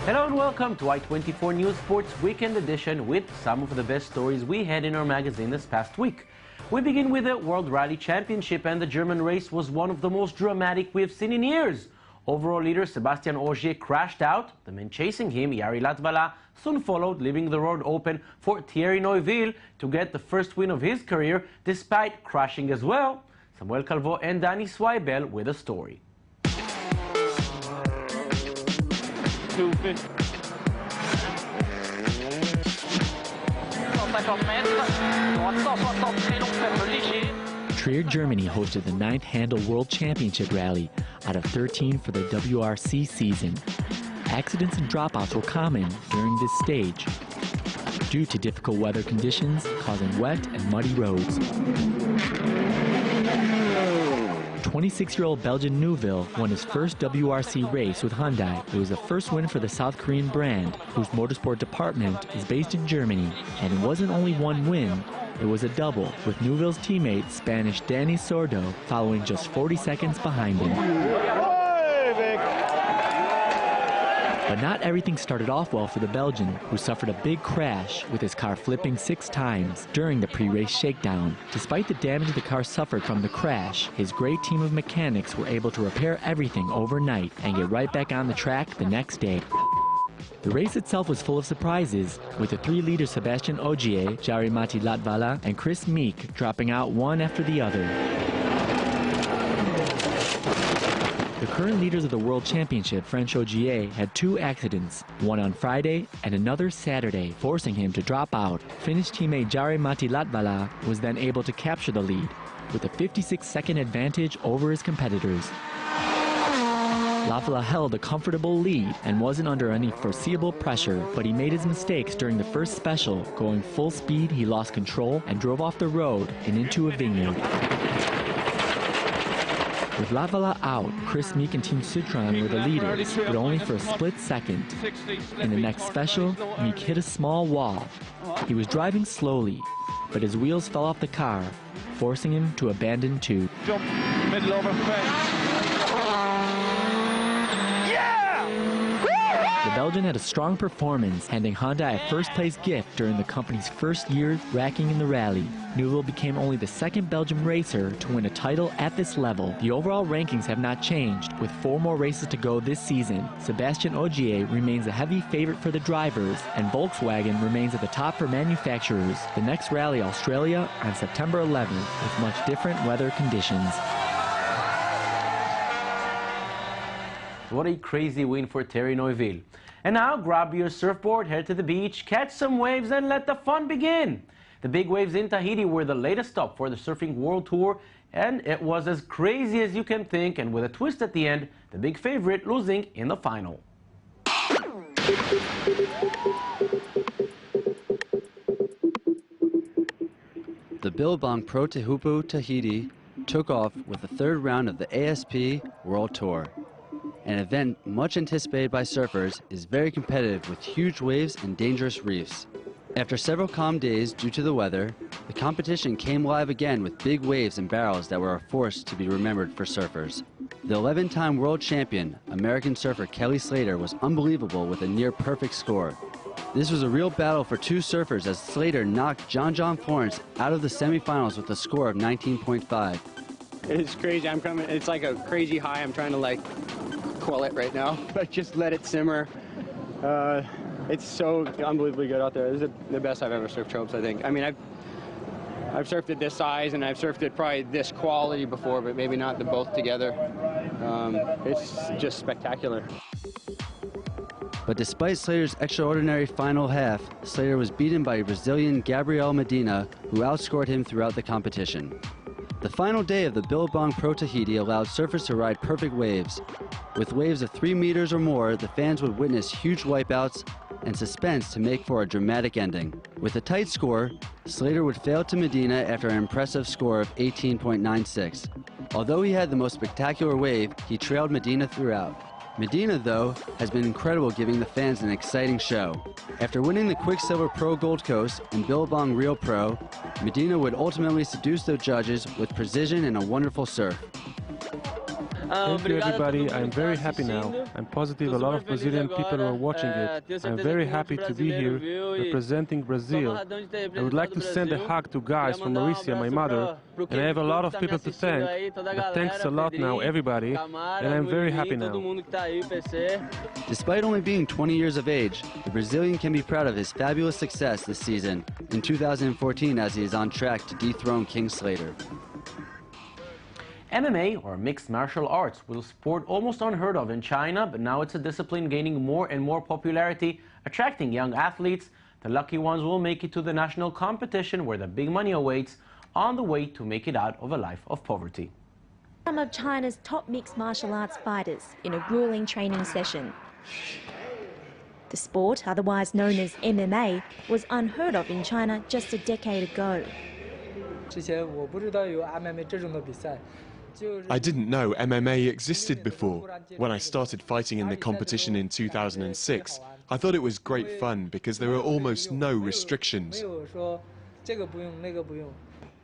Hello and welcome to I-24 News Sports Weekend Edition with some of the best stories we had in our magazine this past week. We begin with the World Rally Championship, and the German race was one of the most dramatic we have seen in years. Overall leader Sebastian Ogier crashed out. The man chasing him, Jari Latvala, soon followed, leaving the road open for Thierry Neuville to get the first win of his career, despite crashing as well. Samuel Calvo and Danny Zweibel with a story. Trier, Germany hosted the 9th Handel World Championship Rally out of 13 for the WRC season. Accidents and dropouts were common during this stage due to difficult weather conditions causing wet and muddy roads. 26-year-old Belgian Neuville won his first WRC race with Hyundai. It was the first win for the South Korean brand, whose motorsport department is based in Germany. And it wasn't only one win, it was a double, with Neuville's teammate Spanish Danny Sordo following just 40 seconds behind him. But not everything started off well for the Belgian, who suffered a big crash with his car flipping 6 times during the pre-race shakedown. Despite the damage the car suffered from the crash, his great team of mechanics were able to repair everything overnight and get right back on the track the next day. The race itself was full of surprises, with the 3 leaders Sebastian Ogier, Jari-Matti Latvala, and Chris Meek dropping out one after the other. The current leaders of the World Championship, French Ogier, had 2 accidents, one on Friday and another Saturday, forcing him to drop out. Finnish teammate Jari-Matti Latvala was then able to capture the lead, with a 56-second advantage over his competitors. Latvala held a comfortable lead and wasn't under any foreseeable pressure, but he made his mistakes during the first special. Going full speed, he lost control and drove off the road and into a vineyard. With Latvala out, Chris Meek and Team Citroën were the leaders, but only for a split second. In the next special, Meek hit a small wall. He was driving slowly, but his wheels fell off the car, forcing him to abandon too. Jump, middle over The Belgian had a strong performance, handing Hyundai a first-place gift during the company's first year racking in the rally. Neuville became only the 2nd Belgian racer to win a title at this level. The overall rankings have not changed, with 4 more races to go this season. Sebastian Ogier remains a heavy favorite for the drivers, and Volkswagen remains at the top for manufacturers. The next rally, Australia, on September 11th, with much different weather conditions. What a crazy win for Thierry Neuville. And now grab your surfboard, head to the beach, catch some waves, and let the fun begin. The big waves in Tahiti were the latest stop for the Surfing World Tour, and it was as crazy as you can think, and with a twist at the end, the big favorite losing in the final. The Billabong Pro Tehupu Tahiti took off with the 3rd round of the ASP World Tour. An event much anticipated by surfers, is very competitive with huge waves and dangerous reefs. After several calm days due to the weather, the competition came live again with big waves and barrels that were a force to be remembered for surfers. The 11-time world champion, American surfer Kelly Slater, was unbelievable with a near-perfect score. This was a real battle for 2 surfers as Slater knocked John Florence out of the semifinals with a score of 19.5. It's crazy. It's like a crazy high. I'm trying to quell it right now. Like just let it simmer. It's so unbelievably good out there. This is the best I've ever surfed chopes, I think. I mean, I've surfed it this size and I've surfed it probably this quality before, but maybe not the both together. It's just spectacular. But despite Slater's extraordinary final half, Slater was beaten by Brazilian Gabriel Medina, who outscored him throughout the competition. The final day of the Billabong Pro Tahiti allowed surfers to ride perfect waves. With waves of 3 meters or more, the fans would witness huge wipeouts and suspense to make for a dramatic ending. With a tight score, Slater would fail to Medina after an impressive score of 18.96. Although he had the most spectacular wave, he trailed Medina throughout. Medina, though, has been incredible, giving the fans an exciting show. After winning the Quicksilver Pro Gold Coast and Billabong Real Pro, Medina would ultimately seduce the judges with precision and a wonderful surf. Thank you, everybody. I'm very happy now. I'm positive a lot of Brazilian people are watching it. I'm very happy to be here representing Brazil. I would like to send a hug to guys from Mauricia, my mother, and I have a lot of people to thank. But thanks a lot now, everybody, and I'm very happy now. Despite only being 20 years of age, the Brazilian can be proud of his fabulous success this season in 2014 as he is on track to dethrone King Slater. MMA, or mixed martial arts, was a sport almost unheard of in China, but now it's a discipline gaining more and more popularity, attracting young athletes. The lucky ones will make it to the national competition where the big money awaits on the way to make it out of a life of poverty. Some of China's top mixed martial arts fighters in a grueling training session. The sport, otherwise known as MMA, was unheard of in China just a decade ago. I didn't know MMA existed before. When I started fighting in the competition in 2006, I thought it was great fun because there were almost no restrictions.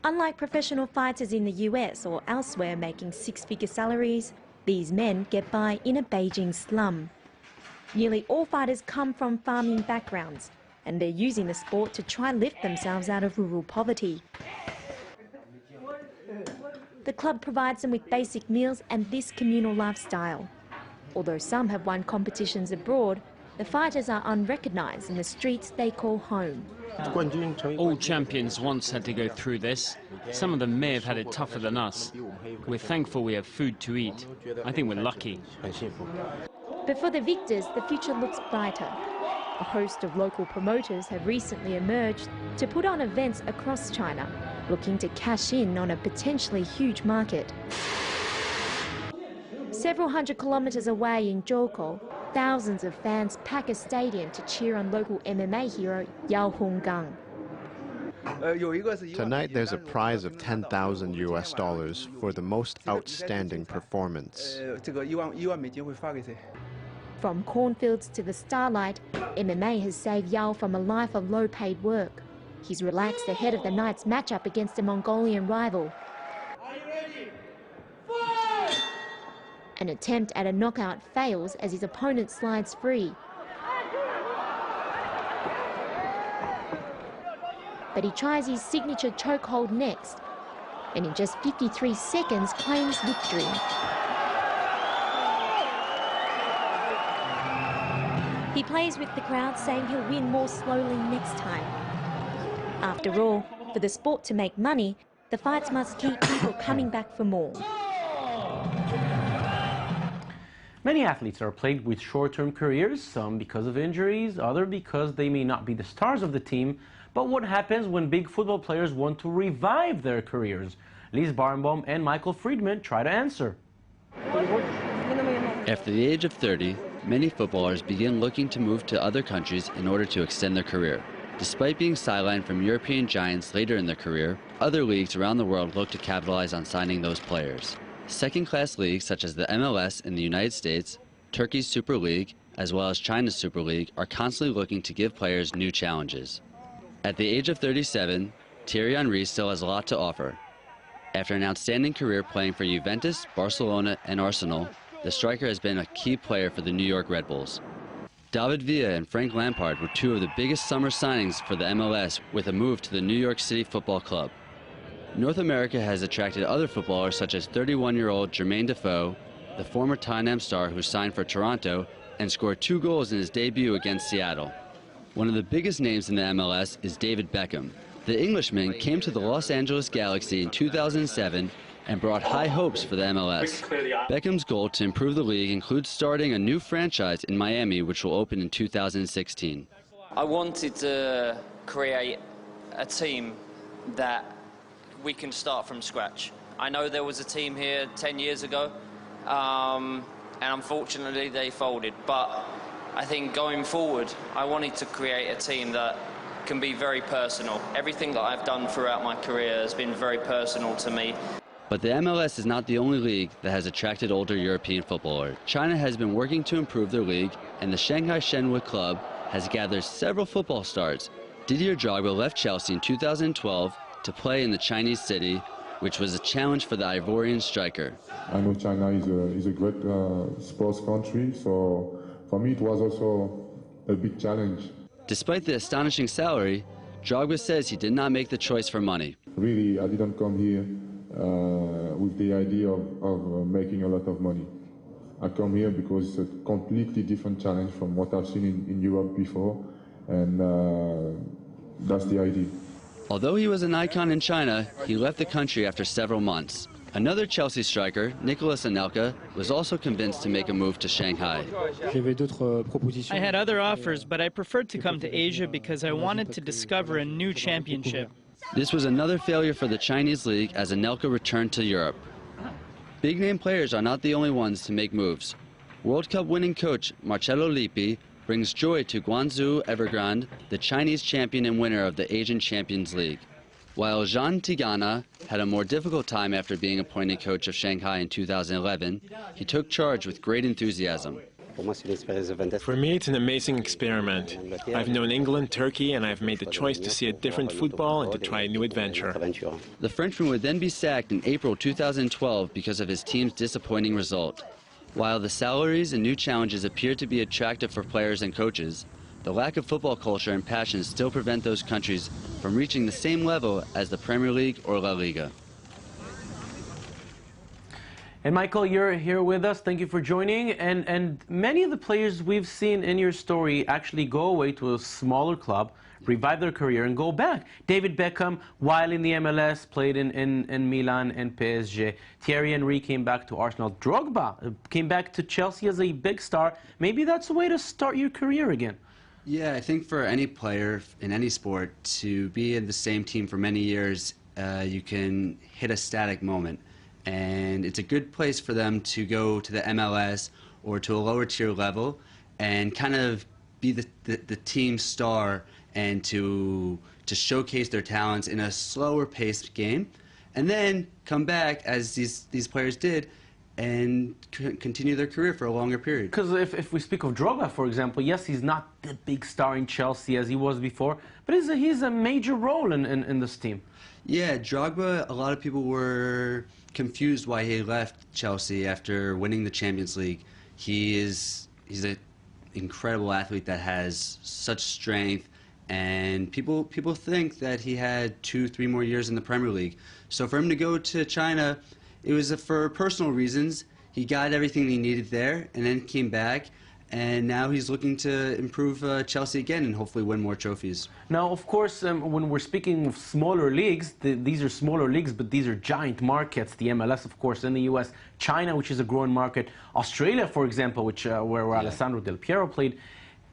Unlike professional fighters in the US or elsewhere making six-figure salaries, these men get by in a Beijing slum. Nearly all fighters come from farming backgrounds, and they're using the sport to try lift themselves out of rural poverty. The club provides them with basic meals and this communal lifestyle. Although some have won competitions abroad, the fighters are unrecognised in the streets they call home. All champions once had to go through this. Some of them may have had it tougher than us. We're thankful we have food to eat. I think we're lucky. But for the victors, the future looks brighter. A host of local promoters have recently emerged to put on events across China, looking to cash in on a potentially huge market. Several hundred kilometres away in Zhoukou, thousands of fans pack a stadium to cheer on local MMA hero Yao Honggang. Tonight there's a prize of $10,000 for the most outstanding performance. From cornfields to the starlight, MMA has saved Yao from a life of low-paid work. He's relaxed ahead of the night's matchup against a Mongolian rival. Are you ready? Fight! An attempt at a knockout fails as his opponent slides free. But he tries his signature chokehold next, and in just 53 seconds claims victory. He plays with the crowd, saying he'll win more slowly next time. After all, for the sport to make money, the fights must keep people coming back for more. Many athletes are plagued with short-term careers, some because of injuries, others because they may not be the stars of the team. But what happens when big football players want to revive their careers? Lise Barnbaum and Michael Friedman try to answer. After the age of 30, many footballers begin looking to move to other countries in order to extend their career. Despite being sidelined from European giants later in their career, other leagues around the world look to capitalize on signing those players. Second-class leagues such as the MLS in the United States, Turkey's Super League, as well as China's Super League are constantly looking to give players new challenges. At the age of 37, Thierry Henry still has a lot to offer. After an outstanding career playing for Juventus, Barcelona, and Arsenal, the striker has been a key player for the New York Red Bulls. David Villa and Frank Lampard were two of the biggest summer signings for the MLS with a move to the New York City Football Club. North America has attracted other footballers such as 31-year-old Jermaine Defoe, the former Tottenham star who signed for Toronto and scored 2 goals in his debut against Seattle. One of the biggest names in the MLS is David Beckham. The Englishman came to the Los Angeles Galaxy in 2007 and brought high hopes for the MLS. Beckham's goal to improve the league includes starting a new franchise in Miami, which will open in 2016. I wanted to create a team that we can start from scratch. I know there was a team here 10 years ago, and unfortunately they folded. But I think going forward, I wanted to create a team that can be very personal. Everything that I've done throughout my career has been very personal to me. But the MLS is not the only league that has attracted older European footballers. China has been working to improve their league, and the Shanghai Shenhua Club has gathered several football stars. Didier Drogba left Chelsea in 2012 to play in the Chinese city, which was a challenge for the Ivorian striker. I know China is a great sports country, so for me it was also a big challenge. Despite the astonishing salary, Drogba says he did not make the choice for money. Really, I didn't come here with the idea of making a lot of money. I come here because it's a completely different challenge from what I've seen in Europe before, and that's the idea. Although he was an icon in China, he left the country after several months. Another Chelsea striker, Nicolas Anelka, was also convinced to make a move to Shanghai. I had other offers, but I preferred to come to Asia because I wanted to discover a new championship. This was another failure for the Chinese league as Anelka returned to Europe. Big-name players are not the only ones to make moves. World Cup winning coach Marcello Lippi brings joy to Guangzhou Evergrande, the Chinese champion and winner of the Asian Champions League. While Jean Tigana had a more difficult time after being appointed coach of Shanghai in 2011, he took charge with great enthusiasm. For me, it's an amazing experiment. I've known England, Turkey, and I've made the choice to see a different football and to try a new adventure. The Frenchman would then be sacked in April 2012 because of his team's disappointing result. While the salaries and new challenges appear to be attractive for players and coaches, the lack of football culture and passion still prevent those countries from reaching the same level as the Premier League or La Liga. And Michael, you're here with us. Thank you for joining. And many of the players we've seen in your story actually go away to a smaller club, revive their career, and go back. David Beckham, while in the MLS, played in Milan and PSG. Thierry Henry came back to Arsenal. Drogba came back to Chelsea as a big star. Maybe that's a way to start your career again. Yeah, I think for any player in any sport to be in the same team for many years, you can hit a static moment. And it's a good place for them to go to the MLS or to a lower tier level and kind of be the team star and to showcase their talents in a slower paced game, and then come back as these players did and continue their career for a longer period. Because if we speak of Drogba, for example, yes, he's not the big star in Chelsea as he was before, but he's a major role in this team. Yeah, Drogba, a lot of people were confused why he left Chelsea after winning the Champions League. He's an incredible athlete that has such strength, and people think that he had 2-3 more years in the Premier League. So for him to go to China, it was for personal reasons. He got everything he needed there and then came back, and now he's looking to improve Chelsea again and hopefully win more trophies. Now, of course, when we're speaking of smaller leagues, these are smaller leagues, but these are giant markets. The MLS, of course, in the US, China, which is a growing market, Australia, for example, where Alessandro Del Piero played.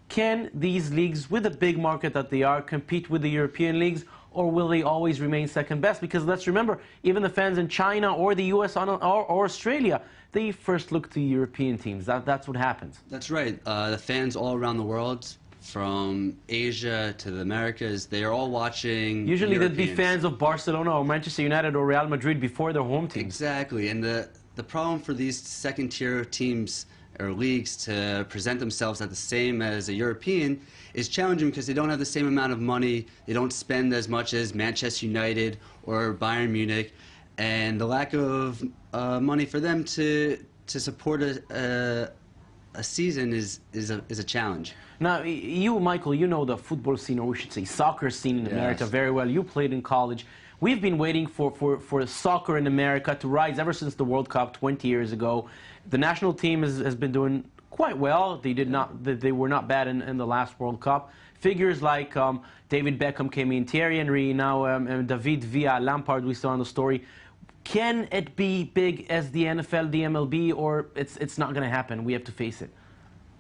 Can these leagues, with the big market that they are, compete with the European leagues, or will they always remain second best? Because let's remember, even the fans in China or the US or Australia, they first look to European teams. That's what happens. That's right. The fans all around the world, from Asia to the Americas, they are all watching Usually Europeans. they'd be fans of Barcelona or Manchester United or Real Madrid before their home teams. Exactly. And the problem for these second-tier teams or leagues to present themselves as the same as a European is challenging because they don't have the same amount of money. They don't spend as much as Manchester United or Bayern Munich, and the lack of money for them to support a season is a challenge. Now, you, Michael, you know the football scene, or we should say soccer scene in America very well. You played in college. We've been waiting for soccer in America to rise ever since the World Cup 20 years ago. The national team has been doing quite well. They were not bad in the last World Cup. Figures like David Beckham came in, Thierry Henry, now David Villa, Lampard we saw in the story. Can it be big as the NFL, the MLB, or it's not going to happen? We have to face it.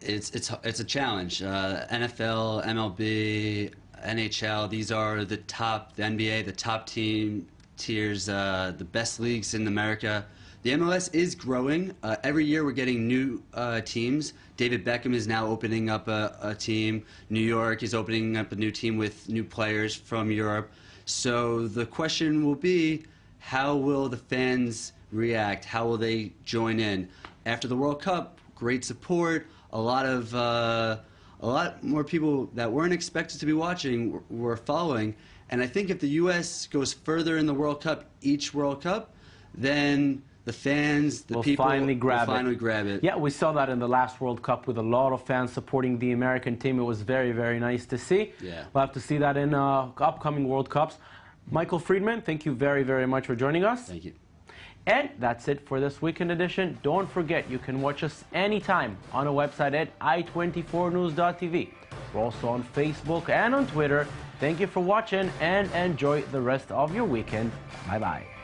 It's a challenge. NFL, MLB, NHL, these are the top, the NBA, the top tiers, the best leagues in America. The MLS is growing. Every year we're getting new teams. David Beckham is now opening up a team. New York is opening up a new team with new players from Europe. So the question will be, how will the fans react? How will they join in? After the World Cup, great support. A lot more people that weren't expected to be watching were following, And I think if the U.S. goes further in the World Cup, each World Cup, then the fans, the people will finally grab it. Yeah, we saw that in the last World Cup with a lot of fans supporting the American team. It was very, very nice to see. Yeah. We'll have to see that in upcoming World Cups. Michael Friedman, thank you very, very much for joining us. Thank you. And that's it for this Weekend Edition. Don't forget, you can watch us anytime on our website at i24news.tv. We're also on Facebook and on Twitter. Thank you for watching and enjoy the rest of your weekend. Bye-bye.